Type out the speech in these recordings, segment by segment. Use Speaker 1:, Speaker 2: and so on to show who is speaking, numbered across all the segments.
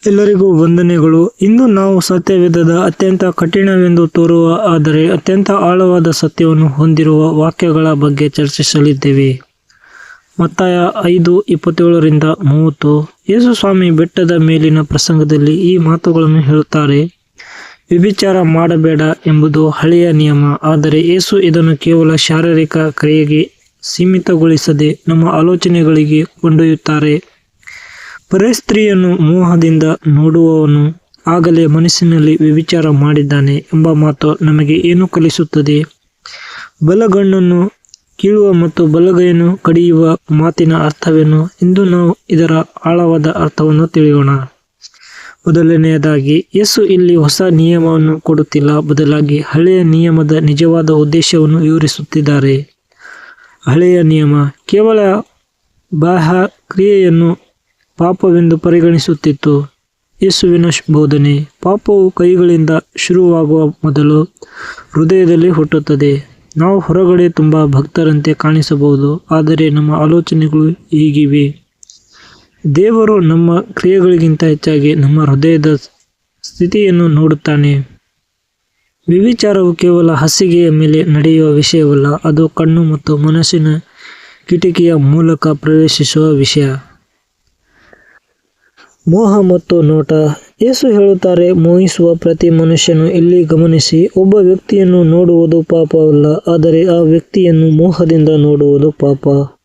Speaker 1: ಎಲ್ಲರಿಗೂ ವಂದನೆಗಳು. ಇಂದು ನಾವು ಸತ್ಯವೇದದ ಅತ್ಯಂತ ಕಠಿಣವೆಂದು ತೋರುವ ಆದರೆ ಅತ್ಯಂತ ಆಳವಾದ ಸತ್ಯವನ್ನು ಹೊಂದಿರುವ ವಾಕ್ಯಗಳ ಬಗ್ಗೆ ಚರ್ಚಿಸಲಿದ್ದೇವೆ. ಮತ್ತಾಯ 5:27-30. ಯೇಸು ಸ್ವಾಮಿ ಬೆಟ್ಟದ ಮೇಲಿನ ಪ್ರಸಂಗದಲ್ಲಿ ಈ ಮಾತುಗಳನ್ನು ಹೇಳುತ್ತಾರೆ. ವ್ಯಭಿಚಾರ ಮಾಡಬೇಡ ಎಂಬುದು ಹಳೆಯ ನಿಯಮ, ಆದರೆ ಯೇಸು ಇದನ್ನು ಕೇವಲ ಶಾರೀರಿಕ ಕ್ರಿಯೆಗೆ ಸೀಮಿತಗೊಳಿಸದೆ ನಮ್ಮ ಆಲೋಚನೆಗಳಿಗೆ ಕೊಂಡೊಯ್ಯುತ್ತಾರೆ. ಪರಸ್ತ್ರೀಯನ್ನು ಮೋಹದಿಂದ ನೋಡುವವನು ಆಗಲೇ ಮನಸ್ಸಿನಲ್ಲಿ ವ್ಯಭಿಚಾರ ಮಾಡಿದ್ದಾನೆ ಎಂಬ ಮಾತು ನಮಗೆ ಏನು ಕಲಿಸುತ್ತದೆ? ಬಲಗಣ್ಣನ್ನು ಕೀಳುವ ಮತ್ತು ಬಲಗೈಯನ್ನು ಕಡಿಯುವ ಮಾತಿನ ಅರ್ಥವೇನು? ಇಂದು ನಾವು ಇದರ ಆಳವಾದ ಅರ್ಥವನ್ನು ತಿಳಿಯೋಣ. ಮೊದಲನೆಯದಾಗಿ, ಯೇಸು ಇಲ್ಲಿ ಹೊಸ ನಿಯಮವನ್ನು ಕೊಡುತ್ತಿಲ್ಲ, ಬದಲಾಗಿ ಹಳೆಯ ನಿಯಮದ ನಿಜವಾದ ಉದ್ದೇಶವನ್ನು ವಿವರಿಸುತ್ತಿದ್ದಾರೆ. ಹಳೆಯ ನಿಯಮ ಕೇವಲ ಬಾಹ್ಯ ಕ್ರಿಯೆಯನ್ನು ಪಾಪವೆಂದು ಪರಿಗಣಿಸುತ್ತಿತ್ತು. ಯೇಸುವಿನ ಬೋಧನೆ: ಪಾಪವು ಕೈಗಳಿಂದ ಶುರುವಾಗುವ ಮೊದಲು ಹೃದಯದಲ್ಲಿ ಹುಟ್ಟುತ್ತದೆ. ನಾವು ಹೊರಗಡೆ ತುಂಬ ಭಕ್ತರಂತೆ ಕಾಣಿಸಬಹುದು, ಆದರೆ ನಮ್ಮ ಆಲೋಚನೆಗಳು ಹೀಗಿವೆ. ದೇವರು ನಮ್ಮ ಕ್ರಿಯೆಗಳಿಗಿಂತ ಹೆಚ್ಚಾಗಿ ನಮ್ಮ ಹೃದಯದ ಸ್ಥಿತಿಯನ್ನು ನೋಡುತ್ತಾನೆ. ವ್ಯಭಿಚಾರವು ಕೇವಲ ಹಾಸಿಗೆಯ ಮೇಲೆ ನಡೆಯುವ ವಿಷಯವಲ್ಲ, ಅದು ಕಣ್ಣು ಮತ್ತು ಮನಸ್ಸಿನ ಕಿಟಕಿಯ ಮೂಲಕ ಪ್ರವೇಶಿಸುವ ವಿಷಯ. ಮೋಹ ಮತ್ತು ನೋಟ. ಯೇಸು ಹೇಳುತ್ತಾರೆ, ಮೋಹಿಸುವ ಪ್ರತಿ ಮನುಷ್ಯನು ಇಲ್ಲಿ ಗಮನಿಸಿ, ಒಬ್ಬ ವ್ಯಕ್ತಿಯನ್ನು ನೋಡುವುದು ಪಾಪವಲ್ಲ, ಆದರೆ ಆ ವ್ಯಕ್ತಿಯನ್ನು ಮೋಹದಿಂದ ನೋಡುವುದು ಪಾಪ.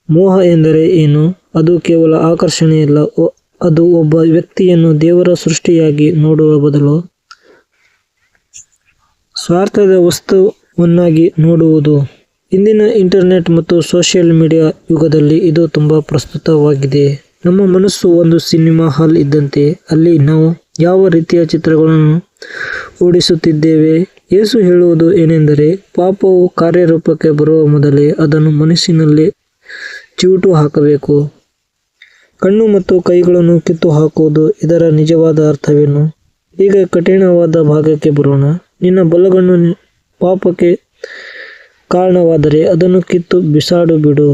Speaker 1: ಮೋಹ ಎಂದರೆ ಏನು? ಅದು ಕೇವಲ ಆಕರ್ಷಣೆಯಲ್ಲ, ಅದು ಒಬ್ಬ ವ್ಯಕ್ತಿಯನ್ನು ದೇವರ ಸೃಷ್ಟಿಯಾಗಿ ನೋಡುವ ಬದಲು ಸ್ವಾರ್ಥದ ವಸ್ತುವನ್ನಾಗಿ ನೋಡುವುದು. ಇಂದಿನ ಇಂಟರ್ನೆಟ್ ಮತ್ತು ಸೋಷಿಯಲ್ ಮೀಡಿಯಾ ಯುಗದಲ್ಲಿ ಇದು ತುಂಬ ಪ್ರಸ್ತುತವಾಗಿದೆ. ನಮ್ಮ ಮನಸ್ಸು ಒಂದು ಸಿನಿಮಾ ಹಾಲ್ ಇದ್ದಂತೆ, ಅಲ್ಲಿ ನಾವು ಯಾವ ರೀತಿಯ ಚಿತ್ರಗಳನ್ನು ಓಡಿಸುತ್ತಿದ್ದೇವೆ. ಯೇಸು ಹೇಳುವುದು ಏನೆಂದರೆ, ಪಾಪವು ಕಾರ್ಯರೂಪಕ್ಕೆ ಬರುವ ಮೊದಲೇ ಅದನ್ನು ಮನಸ್ಸಿನಲ್ಲಿ ಚಿವುಟು ಹಾಕಬೇಕು. ಕಣ್ಣು ಮತ್ತು ಕೈಗಳನ್ನು ಕಿತ್ತು ಹಾಕುವುದು, ಇದರ ನಿಜವಾದ ಅರ್ಥವೇನು? ಈಗ ಕಠಿಣವಾದ ಭಾಗಕ್ಕೆ ಬರೋಣ. ನಿನ್ನ ಬಲಗಣ್ಣು ಪಾಪಕ್ಕೆ ಕಾರಣವಾದರೆ ಅದನ್ನು ಕಿತ್ತು ಬಿಸಾಡು ಬಿಡು.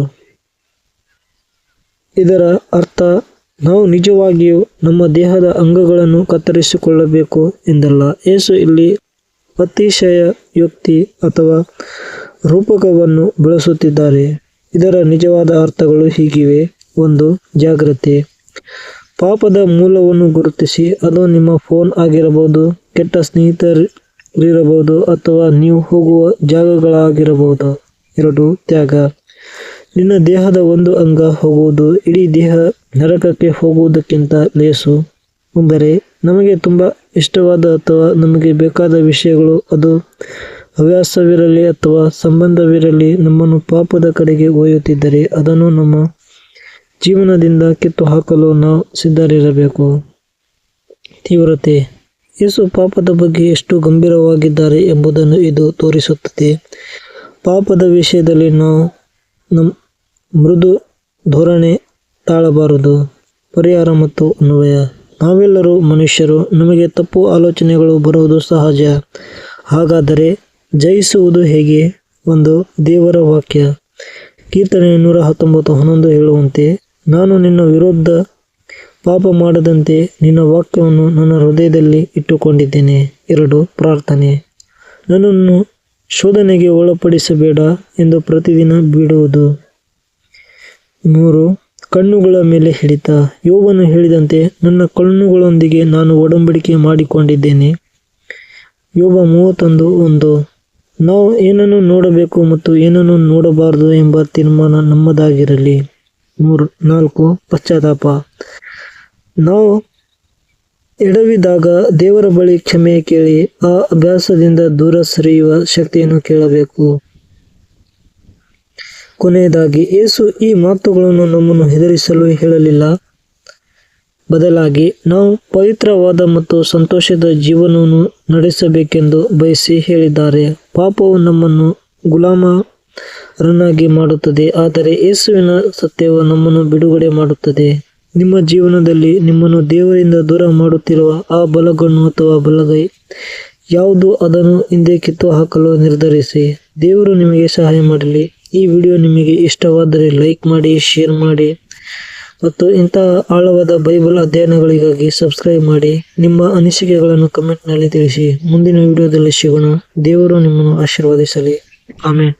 Speaker 1: ಇದರ ಅರ್ಥ ನಾವು ನಿಜವಾಗಿಯೂ ನಮ್ಮ ದೇಹದ ಅಂಗಗಳನ್ನು ಕತ್ತರಿಸಿಕೊಳ್ಳಬೇಕು ಎಂದಲ್ಲ. ಯೇಸು ಇಲ್ಲಿ ಅತಿಶಯೋಕ್ತಿ ಅಥವಾ ರೂಪಕವನ್ನು ಬಳಸುತ್ತಿದ್ದಾರೆ. ಇದರ ನಿಜವಾದ ಅರ್ಥಗಳು ಹೀಗಿವೆ. 1. ಜಾಗ್ರತೆ. ಪಾಪದ ಮೂಲವನ್ನು ಗುರುತಿಸಿ. ಅದು ನಿಮ್ಮ ಫೋನ್ ಆಗಿರಬಹುದು, ಕೆಟ್ಟ ಸ್ನೇಹಿತರಿರಬಹುದು, ಅಥವಾ ನೀವು ಹೋಗುವ ಜಾಗಗಳಾಗಿರಬಹುದು. 2. ತ್ಯಾಗ. ನಿನ್ನ ದೇಹದ ಒಂದು ಅಂಗ ಹೋಗುವುದು ಇಡೀ ದೇಹ ನರಕಕ್ಕೆ ಹೋಗುವುದಕ್ಕಿಂತ ಲೇಸು. ಅಂದರೆ ನಮಗೆ ತುಂಬ ಇಷ್ಟವಾದ ಅಥವಾ ನಮಗೆ ಬೇಕಾದ ವಿಷಯಗಳು, ಅದು ಹವ್ಯಾಸವಿರಲಿ ಅಥವಾ ಸಂಬಂಧವಿರಲಿ, ನಮ್ಮನ್ನು ಪಾಪದ ಕಡೆಗೆ ಒಯ್ಯುತ್ತಿದ್ದರೆ ಅದನ್ನು ನಮ್ಮ ಜೀವನದಿಂದ ಕಿತ್ತು ಹಾಕಲು ನಾವು ಸಿದ್ಧರಿರಬೇಕು. ತೀವ್ರತೆ. ಯೇಸು ಪಾಪದ ಬಗ್ಗೆ ಎಷ್ಟು ಗಂಭೀರವಾಗಿದ್ದಾರೆ ಎಂಬುದನ್ನು ಇದು ತೋರಿಸುತ್ತದೆ. ಪಾಪದ ವಿಷಯದಲ್ಲಿ ನಾವು ಮೃದು ಧೋರಣೆ ತಾಳಬಾರದು. ಪರಿಹಾರ ಮತ್ತು ಅನ್ವಯ. ನಾವೆಲ್ಲರೂ ಮನುಷ್ಯರು, ನಮಗೆ ತಪ್ಪು ಆಲೋಚನೆಗಳು ಬರುವುದು ಸಹಜ. ಹಾಗಾದರೆ ಜಯಿಸುವುದು ಹೇಗೆ? 1. ದೇವರ ವಾಕ್ಯ. ಕೀರ್ತನೆ 119:11 ಹೇಳುವಂತೆ, ನಾನು ನಿನ್ನ ವಿರುದ್ಧ ಪಾಪ ಮಾಡದಂತೆ ನಿನ್ನ ವಾಕ್ಯವನ್ನು ನನ್ನ ಹೃದಯದಲ್ಲಿ ಇಟ್ಟುಕೊಂಡಿದ್ದೇನೆ. 2. ಪ್ರಾರ್ಥನೆ. ನನ್ನನ್ನು ಶೋಧನೆಗೆ ಒಳಪಡಿಸಬೇಡ ಎಂದು ಪ್ರತಿದಿನ ಬಿಡುವುದು. 3. ಕಣ್ಣುಗಳ ಮೇಲೆ ಹಿಡಿತ. ಯೋಬನು ಹೇಳಿದಂತೆ, ನನ್ನ ಕಣ್ಣುಗಳೊಂದಿಗೆ ನಾನು ಒಡಂಬಡಿಕೆ ಮಾಡಿಕೊಂಡಿದ್ದೇನೆ. ಯೋಬ 31:1. ನಾವು ಏನನ್ನು ನೋಡಬೇಕು ಮತ್ತು ಏನನ್ನು ನೋಡಬಾರದು ಎಂಬ ತೀರ್ಮಾನ ನಮ್ಮದಾಗಿರಲಿ. 4. ಪಶ್ಚಾತ್ತಾಪ. ನಾವು ಎಡವಿದಾಗ ದೇವರ ಬಳಿ ಕ್ಷಮೆ ಕೇಳಿ ಆ ಅಭ್ಯಾಸದಿಂದ ದೂರ ಸರಿಯುವ ಶಕ್ತಿಯನ್ನು ಕೇಳಬೇಕು. ಕೊನೆಯದಾಗಿ, ಯೇಸು ಈ ಮಾತುಗಳನ್ನು ನಮ್ಮನ್ನು ಹೆದರಿಸಲು ಹೇಳಲಿಲ್ಲ, ಬದಲಾಗಿ ನಾವು ಪವಿತ್ರವಾದ ಮತ್ತು ಸಂತೋಷದ ಜೀವನವನ್ನು ನಡೆಸಬೇಕೆಂದು ಬಯಸಿ ಹೇಳಿದ್ದಾರೆ. ಪಾಪವು ನಮ್ಮನ್ನು ಗುಲಾಮರನ್ನಾಗಿ ಮಾಡುತ್ತದೆ, ಆದರೆ ಯೇಸುವಿನ ಸತ್ಯವು ನಮ್ಮನ್ನು ಬಿಡುಗಡೆ ಮಾಡುತ್ತದೆ. ನಿಮ್ಮ ಜೀವನದಲ್ಲಿ ನಿಮ್ಮನ್ನು ದೇವರಿಂದ ದೂರ ಮಾಡುತ್ತಿರುವ ಆ ಬಲಗಣ್ಣು ಅಥವಾ ಬಲಗೈ ಯಾವುದು, ಅದನ್ನು ಹಿಂದೆ ಕಿತ್ತು ಹಾಕಲು ನಿರ್ಧರಿಸಿ. ದೇವರು ನಿಮಗೆ ಸಹಾಯ ಮಾಡಲಿ. ಈ ವಿಡಿಯೋ ನಿಮಗೆ ಇಷ್ಟವಾದರೆ ಲೈಕ್ ಮಾಡಿ, ಶೇರ್ ಮಾಡಿ ಮತ್ತು ಇಂತಹ ಆಳವಾದ ಬೈಬಲ್ ಅಧ್ಯಯನಗಳಿಗಾಗಿ ಸಬ್ಸ್ಕ್ರೈಬ್ ಮಾಡಿ. ನಿಮ್ಮ ಅನಿಸಿಕೆಗಳನ್ನು ಕಮೆಂಟ್ ನಲ್ಲಿ ತಿಳಿಸಿ. ಮುಂದಿನ ವಿಡಿಯೋದಲ್ಲಿ ಸಿಗೋಣ. ದೇವರು ನಿಮ್ಮನ್ನು ಆಶೀರ್ವದಿಸಲಿ. ಆಮೆನ್.